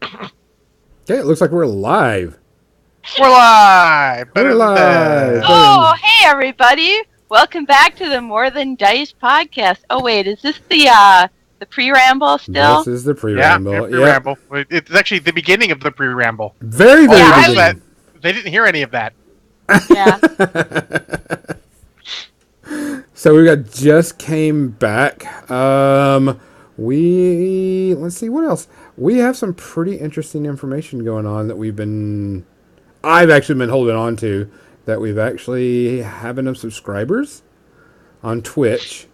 Okay, it looks like we're live. We're live! We're Better than live. that. Oh, hey everybody! Welcome back to the More Than Dice podcast. Oh wait, is this the pre-ramble This still? is the Yeah, pre-ramble. Yep. pre-ramble. It's actually the beginning of the pre-ramble. Very, All very Yeah, the I rest of was. that, beginning. they didn't hear any of that. Yeah. So we got just came back. Let's see what else. We have some pretty interesting information going on that I've actually been holding on to, that we've actually have enough subscribers on Twitch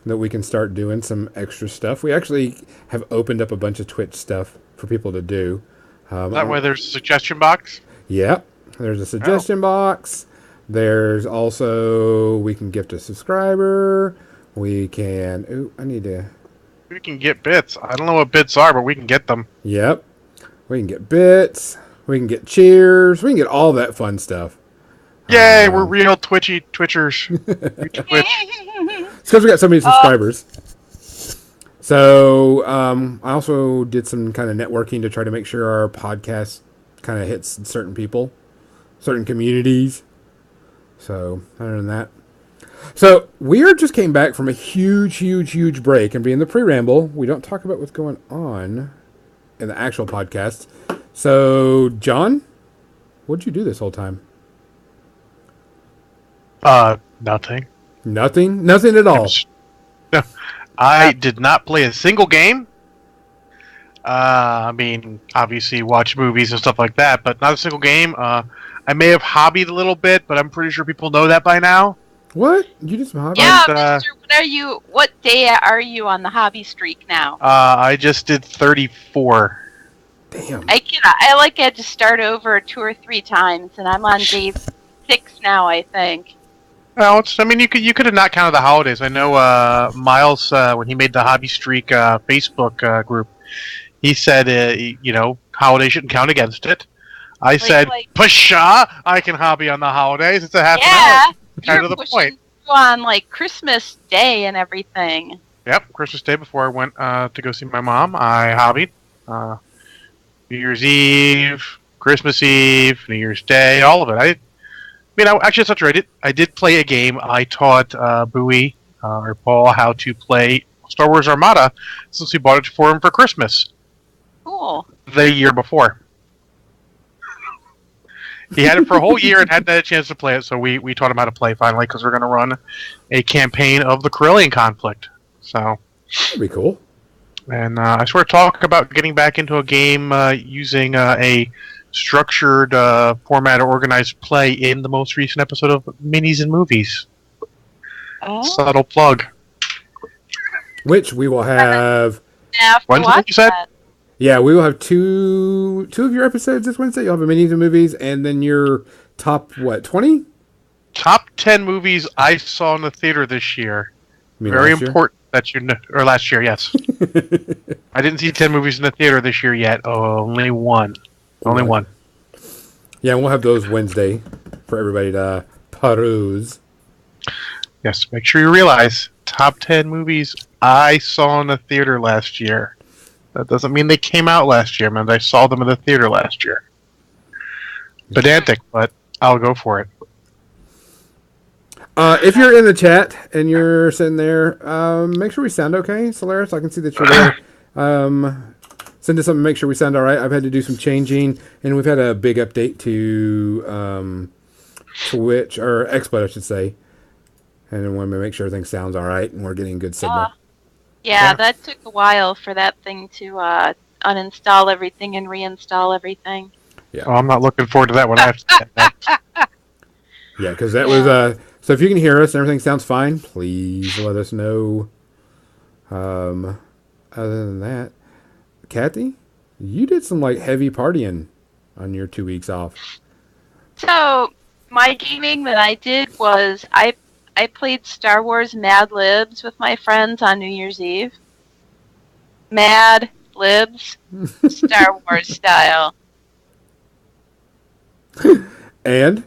that we can start doing some extra stuff. We actually have opened up a bunch of Twitch stuff for people to do. That way there's a suggestion box. Yep. There's a Oh. suggestion box. There's also, we can gift a subscriber. We can, I need to, We can get bits. I don't know what bits are, but we can get them. yep. We can get bits. We can get cheers. We can get all that fun stuff. Yay, we're real Twitchers. Twitch. It's because we got so many subscribers. So I also did some kind of networking to try to make sure our podcast kind of hits certain people, certain communities. So other than that, so we just came back from a huge break, and being the pre-ramble, we don't talk about what's going on in the actual podcast. So John, what'd you do this whole time? Nothing. Nothing at all. No, I did not play a single game. I mean, obviously watch movies and stuff like that, but not a single game. I may have hobbied a little bit, but I'm pretty sure people know that by now. What? You did some hobby? Yeah, But, Mister. What day are you on the hobby streak now? I just did 34. Damn. I had to start over 2 or 3 times, and I'm on day 6 now, I think. Well, I mean, you could have not counted the holidays. I know Miles, when he made the Hobby Streak Facebook group, he said, holidays shouldn't count against it. I said, pshaw, I can hobby on the holidays. It's a half an hour. Kind of the point. On Christmas Day and everything. Yep, Christmas Day before I went to go see my mom, I hobbied. New Year's Eve, Christmas Eve, New Year's Day, all of it. Actually, that's not true. I did play a game. I taught Bowie or Paul how to play Star Wars Armada since we bought it for him for Christmas. Cool. The year before. He had it for a whole year and hadn't had a chance to play it, so we taught him how to play finally because we're going to run a campaign of the Corellian conflict. So That'd be cool. And I sort of talk about getting back into a game using a structured format or organized play in the most recent episode of Minis and Movies. Oh. Subtle plug. Which we will have. Wednesday, you said? Yeah, we will have two of your episodes this Wednesday. You'll have a minis and movies, and then your top 20? Top 10 movies I saw in the theater this year. Very important that you know, or last year, yes. I didn't see 10 movies in the theater this year yet. Only one. Only one. Yeah, we'll have those Wednesday for everybody to peruse. Yes, make sure you realize top 10 movies I saw in the theater last year. That doesn't mean they came out last year. It means I saw them in the theater last year. Pedantic, but I'll go for it. If you're in the chat and you're sitting there, make sure we sound okay, Solaris. I can see that you're there. Send us something, make sure we sound all right. I've had to do some changing, and we've had a big update to Twitch, or XSplit, I should say. And I want to make sure everything sounds all right and we're getting good signal. Yeah, that took a while for that thing to uninstall everything and reinstall everything. Yeah. Oh, I'm not looking forward to that one. I have to get that. Yeah, because that was... So if you can hear us and everything sounds fine, please let us know. Other than that, Cathy, you did some heavy partying on your 2 weeks off. So my gaming that I did was I played Star Wars Mad Libs with my friends on New Year's Eve. Mad Libs, Star Wars style. And?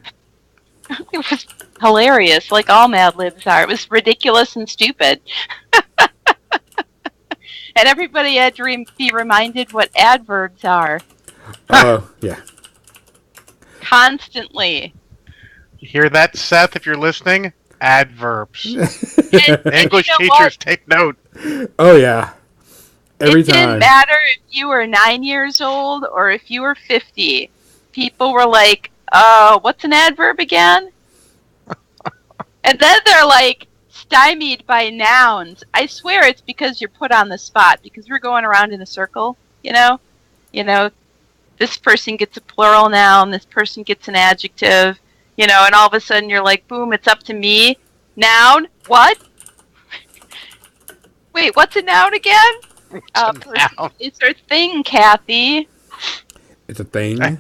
It was hilarious, like all Mad Libs are. It was ridiculous and stupid. And everybody had to be reminded what adverbs are Oh, yeah. constantly. You hear that, Seth? If you're listening, adverbs. And English you know teachers, take note. Oh, yeah. Every It didn't time. matter if you were 9 years old or if you were 50. People were like, what's an adverb again? And then they're like stymied by nouns. I swear it's because you're put on the spot because we're going around in a circle, you know? You know, this person gets a plural noun, this person gets an adjective, and all of a sudden you're like, boom, it's up to me. Noun? What? Wait, what's a noun again? Noun. It's our thing, Kathy. It's a thing.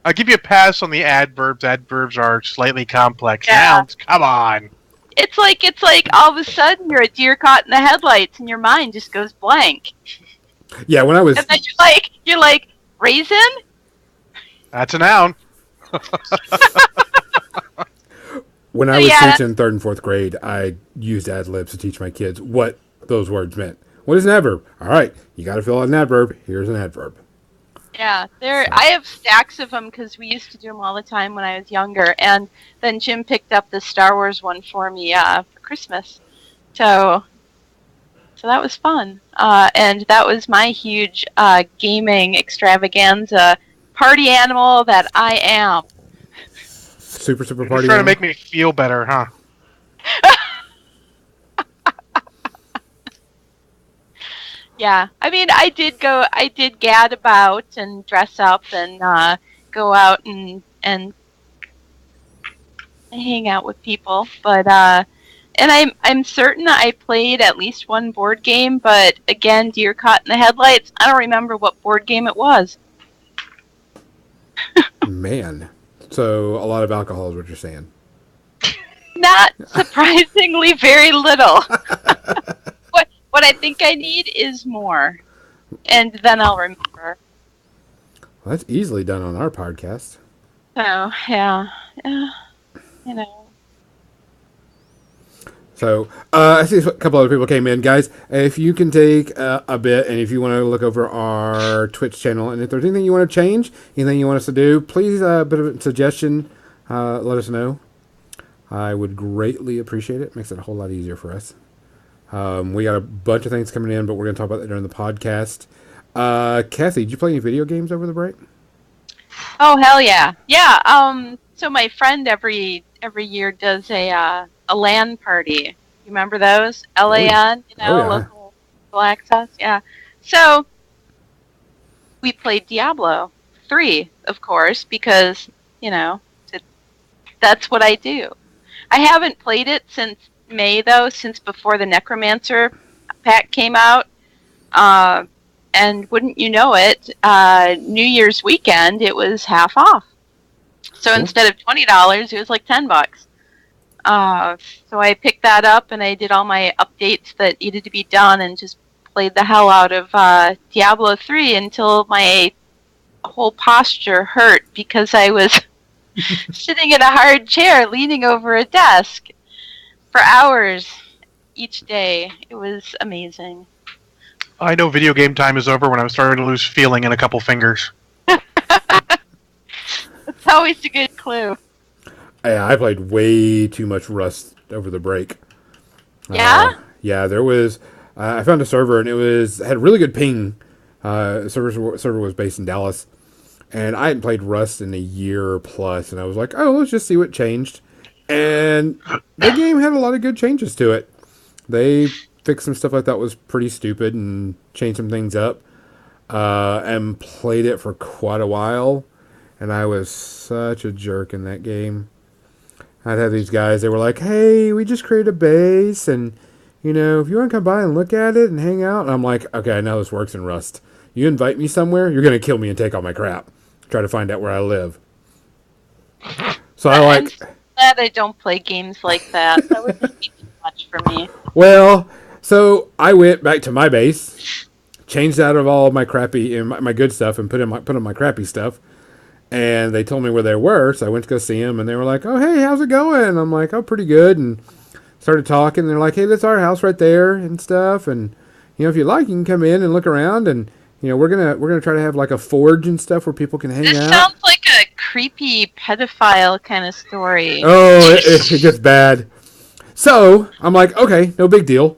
I'll give you a pass on the adverbs. Adverbs are slightly complex. Yeah. Nouns, come on. It's like all of a sudden you're a deer caught in the headlights and your mind just goes blank. Yeah, when I was... And then you're like, raisin? That's a noun. When I was teaching 3rd and 4th grade, I used ad libs to teach my kids what those words meant. What is an adverb? All right, you got to fill out an adverb. Here's an adverb. Yeah, I have stacks of them because we used to do them all the time when I was younger. And then Jim picked up the Star Wars one for me for Christmas. So that was fun. And that was my huge gaming extravaganza party animal that I am. Super You're party trying to animal? make me feel better, huh? Yeah, I mean, I did gad about and dress up and go out and hang out with people, but and I'm certain I played at least one board game, but again, deer caught in the headlights. I don't remember what board game it was. Man. So, a lot of alcohol is what you're saying. Not surprisingly, very little. What I think I need is more, and then I'll remember. Well, that's easily done on our podcast. So, yeah. So, I see a couple other people came in. Guys, if you can take a bit, and if you want to look over our Twitch channel, and if there's anything you want to change, anything you want us to do, please, a bit of a suggestion, let us know. I would greatly appreciate it. Makes it a whole lot easier for us. We got a bunch of things coming in, but we're going to talk about that during the podcast. Kathy, did you play any video games over the break? Oh, hell yeah. Yeah, so my friend every year does a LAN party. You remember those? LAN, local access? Yeah. So, we played Diablo III, of course, because, that's what I do. I haven't played it since May, though, since before the Necromancer pack came out. And wouldn't you know it, New Year's weekend, it was half off. So instead of $20, it was like $10. So I picked that up and I did all my updates that needed to be done and just played the hell out of Diablo 3 until my whole posture hurt because I was sitting in a hard chair leaning over a desk for hours each day. It was amazing. I know video game time is over when I'm starting to lose feeling in a couple fingers. It's always a good clue. Yeah, I played way too much Rust over the break. Yeah? Yeah, there was... I found a server, and had really good ping. Server was based in Dallas. And I hadn't played Rust in a year plus, and I was like, oh, let's just see what changed. And the game had a lot of good changes to it. They fixed some stuff I thought was pretty stupid and changed some things up. And played it for quite a while. And I was such a jerk in that game. I'd have these guys, they were like, hey, we just created a base, and, if you want to come by and look at it and hang out. And I'm like, okay, I know this works in Rust. You invite me somewhere, you're going to kill me and take all my crap. Try to find out where I live. So I'm glad I don't play games like that. That would just be too much for me. Well, so I went back to my base, changed out of all of my crappy, my good stuff, and put in my crappy stuff. And they told me where they were, so I went to go see them, and they were like, oh, hey, how's it going? I'm like, oh, pretty good, and started talking. They're like, hey, that's our house right there and stuff, and, if you like, you can come in and look around, and we're gonna try to have like a forge and stuff where people can hang This out. sounds like a creepy pedophile kind of story. Oh, it gets bad. So I'm like, okay, no big deal.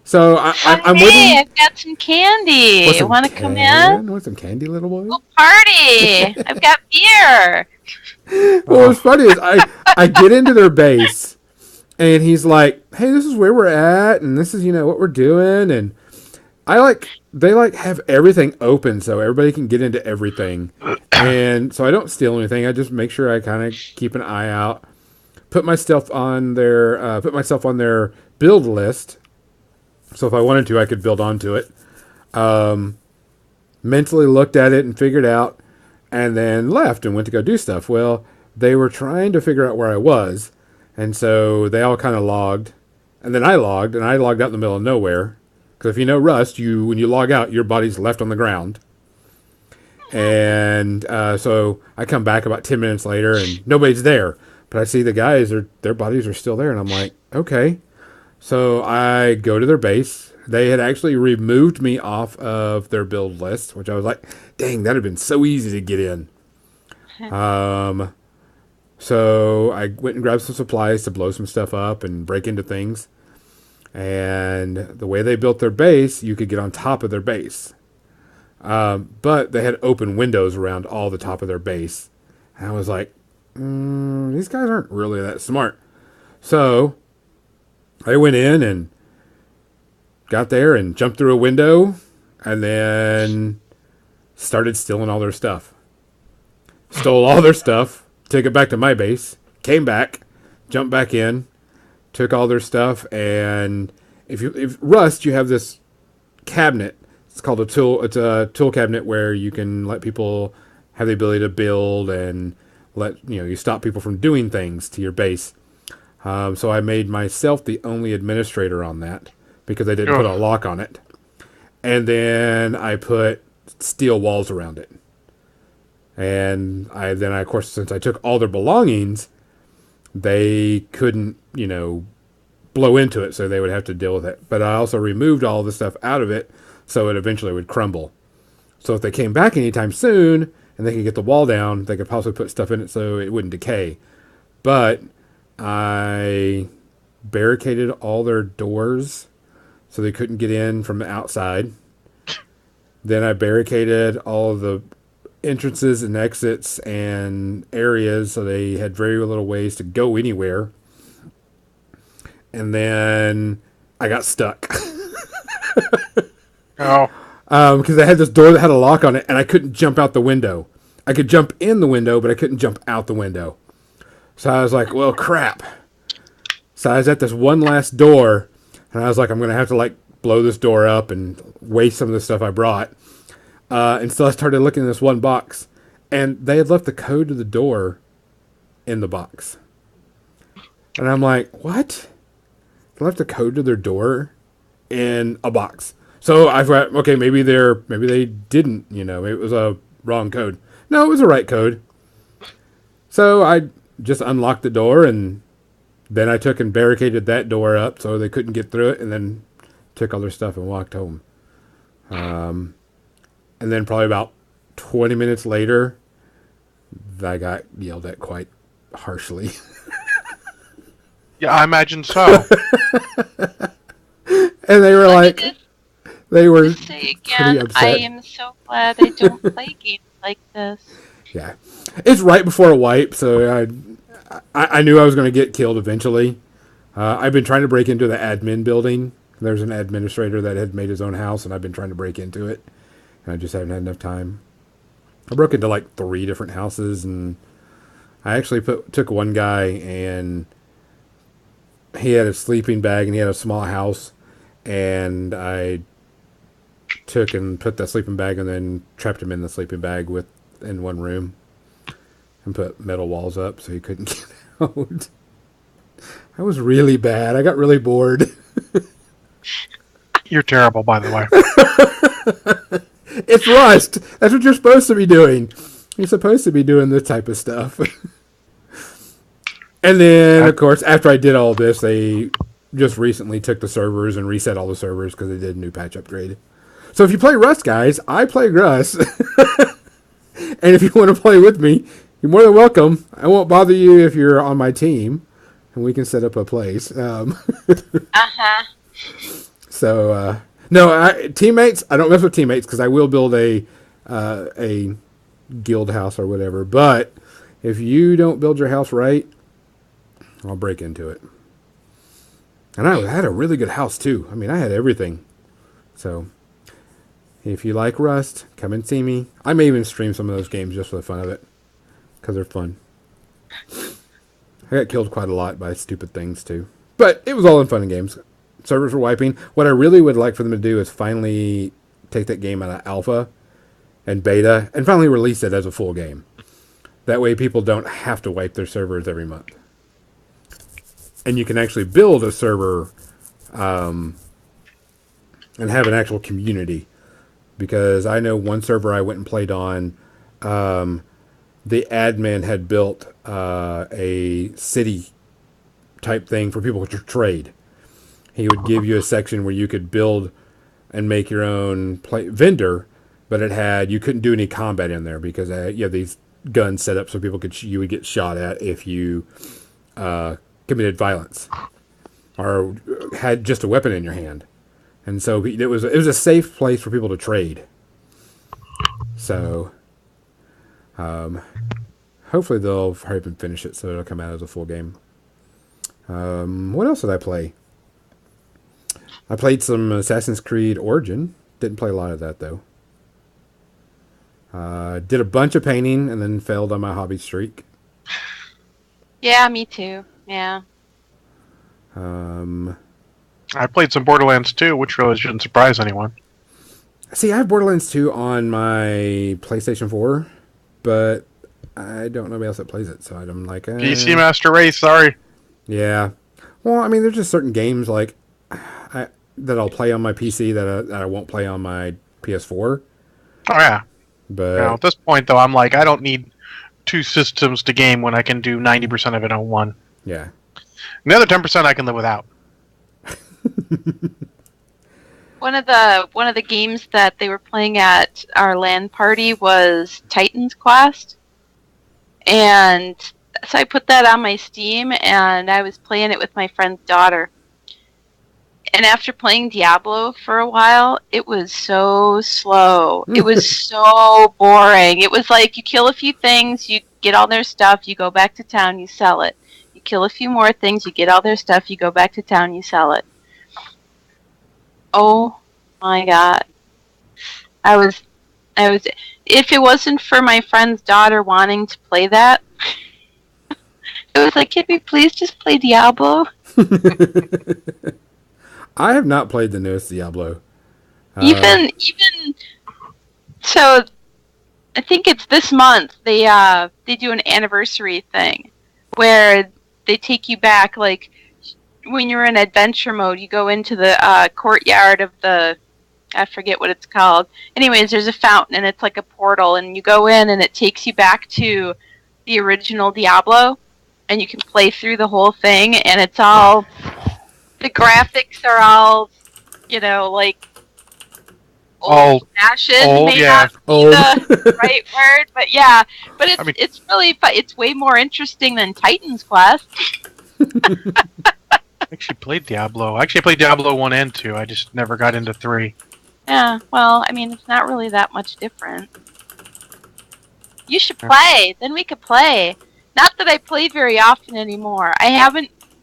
So I'm Hey, waiting. I've got some candy. Want Want to come in? Want some candy, little boy? We'll party. I've got beer. Well, what's funny is I get into their base, and he's like, "Hey, this is where we're at, and this is what we're doing." And they have everything open so everybody can get into everything, and so I don't steal anything. I just make sure I kind of keep an eye out, put myself on their build list. So if I wanted to, I could build onto it. Mentally looked at it and figured out, and then left and went to go do stuff. Well, they were trying to figure out where I was, and so they all kind of logged, and then I logged out in the middle of nowhere. Because if you know Rust, when you log out, your body's left on the ground. And so I come back about 10 minutes later, and nobody's there. But I see the guys, their bodies are still there, and I'm like, okay. So I go to their base. They had actually removed me off of their build list, which I was like, dang, that would have been so easy to get in. So I went and grabbed some supplies to blow some stuff up and break into things. And the way they built their base, you could get on top of their base. But they had open windows around all the top of their base. And I was like, these guys aren't really that smart. So I went in and got there and jumped through a window and then started stealing all their stuff. Stole all their stuff, took it back to my base, came back, jumped back in, took all their stuff, and if Rust, you have this cabinet. It's called a tool. It's a tool cabinet where you can let people have the ability to build and you stop people from doing things to your base. So I made myself the only administrator on that because I didn't put a lock on it. And then I put steel walls around it. And of course, since I took all their belongings, they couldn't, blow into it, so they would have to deal with it. But I also removed all the stuff out of it so it eventually would crumble. So if they came back anytime soon and they could get the wall down, they could possibly put stuff in it so it wouldn't decay. But I barricaded all their doors so they couldn't get in from the outside. Then I barricaded all of the entrances and exits and areas so they had very little ways to go anywhere. And then I got stuck. Because I had this door that had a lock on it, and I couldn't jump out the window. I could jump in the window, but I couldn't jump out the window. So I was like, well, crap. So I was at this one last door, and I was like, I'm going to have to blow this door up and waste some of the stuff I brought. And so I started looking in this one box, and they had left the code to the door in the box. And I'm like, what? They left the code to their door in a box. So I thought, okay, maybe they didn't, maybe it was a wrong code. No, it was the right code. So I just unlocked the door, and then I took and barricaded that door up so they couldn't get through it, and then took all their stuff and walked home. And then probably about 20 minutes later, I got yelled at quite harshly. Yeah, I imagine so. And they were like, they were say pretty again, upset. I am so glad I don't play games like this. Yeah. It's right before a wipe, so I knew I was going to get killed eventually. I've been trying to break into the admin building. There's an administrator that had made his own house, and I've been trying to break into it. And I just haven't had enough time. I broke into 3 different houses, and I actually took one guy, and he had a sleeping bag, and he had a small house, and I took and put the sleeping bag and then trapped him in the sleeping bag in one room and put metal walls up so he couldn't get out. That was really bad. I got really bored. You're terrible, by the way. It's Rust. That's what you're supposed to be doing. You're supposed to be doing this type of stuff. And then, of course, after I did all this, they just recently took the servers and reset all the servers because they did a new patch upgrade. So if you play Rust, guys, I play Rust. And if you want to play with me, you're more than welcome. I won't bother you if you're on my team, and we can set up a place. So, no, teammates, I don't mess with teammates because I will build a guild house or whatever. But if you don't build your house right, I'll break into it. And I had a really good house, too. I mean, I had everything. So, if you like Rust, come and see me. I may even stream some of those games just for the fun of it. Because they're fun. I got killed quite a lot by stupid things, too. But it was all in fun and games. Servers were wiping. What I really would like for them to do is finally take that game out of alpha and beta and finally release it as a full game. That way people don't have to wipe their servers every month. And you can actually build a server and have an actual community. Because I know one server I went and played on, the admin had built a city type thing for people to trade. He would give you a section where you could build and make your own vendor, but you couldn't do any combat in there because you have these guns set up so you would get shot at if you committed violence or had just a weapon in your hand. And so it was a safe place for people to trade. So hopefully they'll hurry up and finish it so it'll come out as a full game. What else did I play? I played some Assassin's Creed Origin. Didn't play a lot of that, though. Did a bunch of painting and then failed on my hobby streak. Yeah, me too. Yeah. I played some Borderlands 2, which really shouldn't surprise anyone. See, I have Borderlands 2 on my PlayStation 4, but I don't know anybody else that plays it, so I'm like... PC Master Race, sorry. Yeah. Well, I mean, there's just certain games like that I'll play on my PC that I won't play on my PS4. Oh, yeah. But at this point, though, I'm like, I don't need two systems to game when I can do 90% of it on one. Yeah. And the other 10% I can live without. One of the games that they were playing at our LAN party was Titan's Quest. And so I put that on my Steam and I was playing it with my friend's daughter. And after playing Diablo for a while, it was so slow. It was so boring. It was like you kill a few things, you get all their stuff, you go back to town, you sell it. You kill a few more things, you get all their stuff, you go back to town, you sell it. Oh my god. I was if it wasn't for my friend's daughter wanting to play that, it was like, can we please just play Diablo? I have not played the newest Diablo. Even so, I think it's this month. They do an anniversary thing where they take you back. Like when you're in adventure mode, you go into the courtyard of I forget what it's called. Anyways, there's a fountain and it's like a portal, and you go in and it takes you back to the original Diablo, and you can play through the whole thing, and it's all. The graphics are all, like old-fashioned. May not be the right word, but yeah. But it's really fun. It's way more interesting than Titan's Quest. I actually played Diablo. I played Diablo 1 and 2. I just never got into 3. Yeah, well, I mean, it's not really that much different. You should play. Then we could play. Not that I play very often anymore.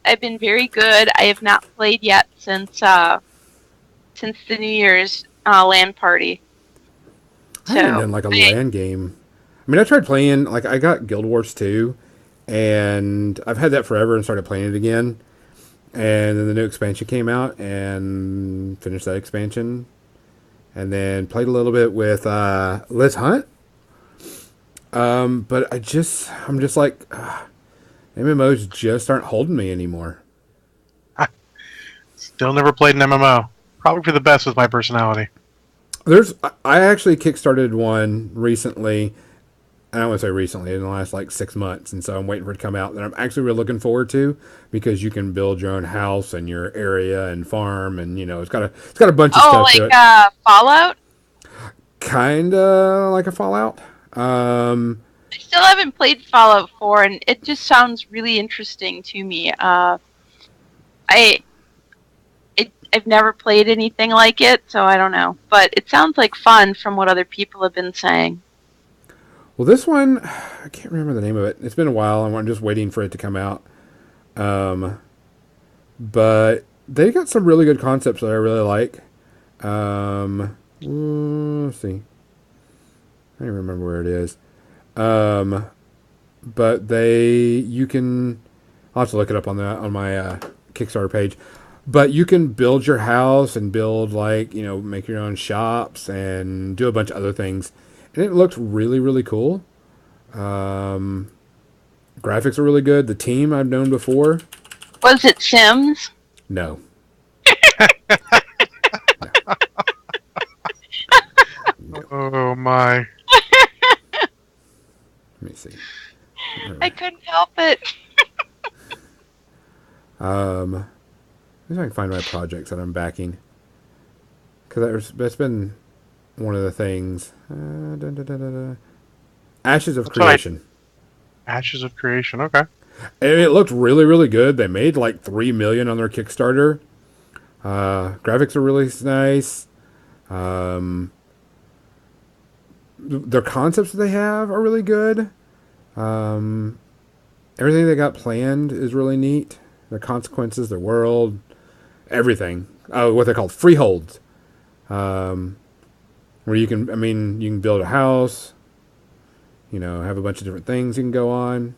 I've been very good. I have not played yet since the New Year's LAN party. I haven't done like a LAN game. I mean, I tried playing, like I got Guild Wars 2, and I've had that forever and started playing it again. And then the new expansion came out and finished that expansion. And then played a little bit with Liz Hunt. But I'm just like... MMOs just aren't holding me anymore. Still never played an MMO. Probably for the best with my personality. I actually kickstarted one recently, I don't want to say recently, in the last like 6 months, and so I'm waiting for it to come out. That I'm actually really looking forward to because you can build your own house and your area and farm, and it's got a bunch of Oh, stuff to like it. Fallout? Kinda like a Fallout. I still haven't played Fallout 4, and it just sounds really interesting to me. I, I've never played anything like it, so I don't know. But it sounds like fun from what other people have been saying. Well, this one, I can't remember the name of it. It's been a while, and I'm just waiting for it to come out. Um, but they got some really good concepts that I really like. Let's see. I don't remember where it is. Um, but you can. I'll have to look it up on my Kickstarter page. But you can build your house and build make your own shops and do a bunch of other things, and it looks really really cool. Um, Graphics are really good. The team I've known before. Was it Sims? No. Oh my! Let me see. I couldn't help it. Maybe I can find my projects that I'm backing. Because that's been one of the things. Ashes of That's what Creation. Ashes of Creation. Okay. And it looked really, really good. They made like $3 million on their Kickstarter. Graphics are really nice. Their concepts that they have are really good. Everything they got planned is really neat. Their consequences, their world, everything. Oh, what they're called freeholds. Where you can build a house. Have a bunch of different things you can go on.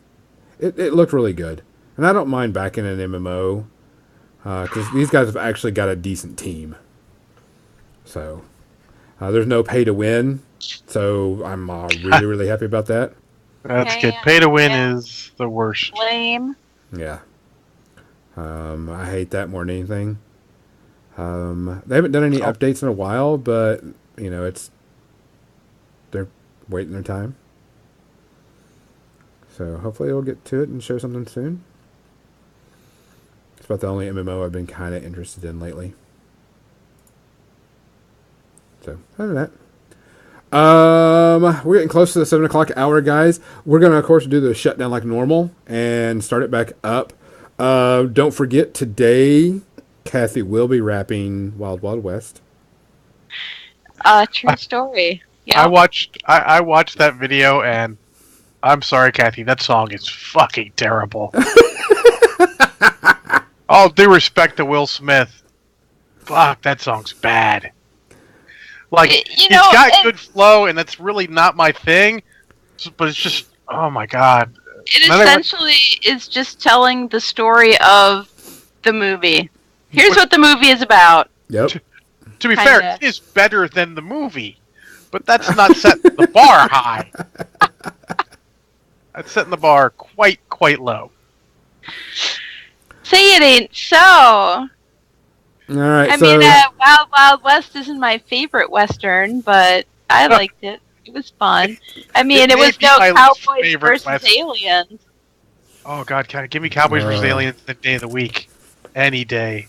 It looked really good, and I don't mind backing an MMO because these guys have actually got a decent team. So there's no pay to win, so I'm really really happy about that. That's Okay, good. Pay to win yeah. is the worst. Lame. Yeah, I hate that more than anything. They haven't done any updates in a while, but they're waiting their time. So hopefully we'll get to it and show something soon. It's about the only MMO I've been kind of interested in lately. So other than that, we're getting close to the 7 o'clock hour, guys. We're gonna, of course, do the shutdown like normal and start it back up. Don't forget today, Cathy will be rapping Wild Wild West. True story. Yeah. I watched that video, and I'm sorry, Cathy, that song is fucking terrible. All due respect to Will Smith, fuck, that song's bad. Like, It's got good flow, and that's really not my thing. But it's just, oh my god. It essentially is just telling the story of the movie. Here's what the movie is about. Yep. To be fair, it is better than the movie, but that's not setting the bar high. That's setting the bar quite low. Say it ain't so. All right. I mean, Wild Wild West isn't my favorite Western, but I liked it. It was fun. I mean, it was no Cowboys versus Aliens. Oh god, give me Cowboys versus Aliens the day of the week. Any day.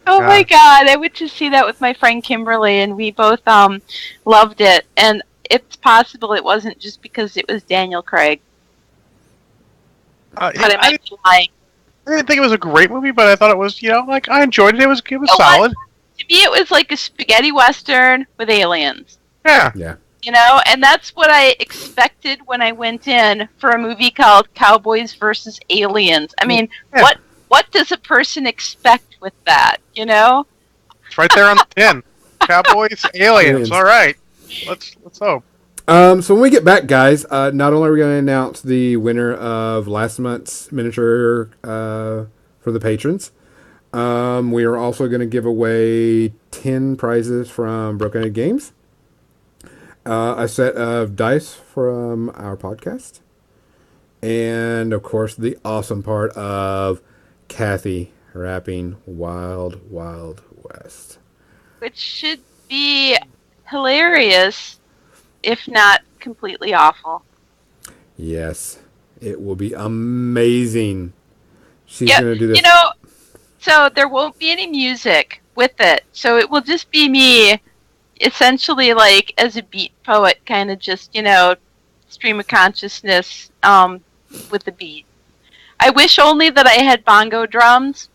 Oh my god, I went to see that with my friend Kimberly, and we both loved it. And it's possible it wasn't just because it was Daniel Craig. But I might be lying. I didn't think it was a great movie, but I thought it was, I enjoyed it. It was solid. To me, it was like a spaghetti western with aliens. Yeah. Yeah. And that's what I expected when I went in for a movie called Cowboys versus Aliens. I mean, what does a person expect with that, It's right there on the tin. Cowboys, aliens. All right. Let's hope. So when we get back, guys, not only are we going to announce the winner of last month's miniature for the patrons, we are also going to give away 10 prizes from Broken Head Games, a set of dice from our podcast, and, of course, the awesome part of Cathy rapping Wild Wild West. Which should be hilarious, if not completely awful. Yes, it will be amazing. She's Yeah, gonna do this. So there won't be any music with it. So it will just be me, essentially, like as a beat poet, kind of just stream of consciousness with the beat. I wish only that I had bongo drums,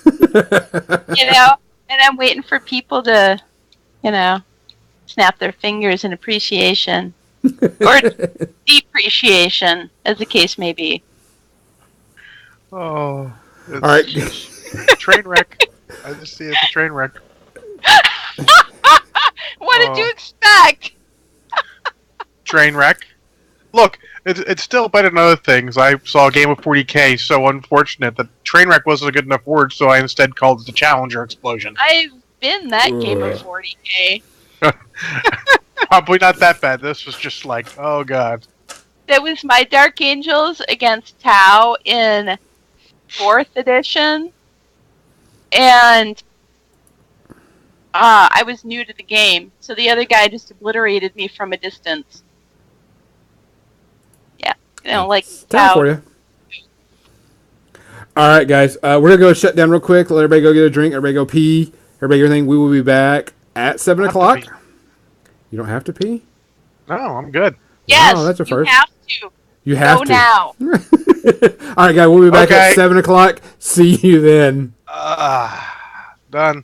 and I'm waiting for people to, snap their fingers in appreciation or depreciation, as the case may be. Oh, it's All right. train wreck. I just see it's a train wreck. What did you expect? Train wreck. Look, it's still better than other things. I saw a game of 40K, so unfortunate that train wreck wasn't a good enough word, so I instead called it the Challenger explosion. I've been that game of 40K. Probably not that bad. This was just like, oh god. That was my Dark Angels against Tau in 4th edition, and I was new to the game, so the other guy just obliterated me from a distance. Yeah, like Tau for you. All right, guys. We're gonna go shut down real quick. Let everybody go get a drink. Everybody go pee. Everybody, everything. We will be back at 7 o'clock. You don't have to pee. No, I'm good. Yes, wow, that's a first. you have to. You have Go to. now. All right, guys. We'll be back at 7 o'clock. See you then. Done.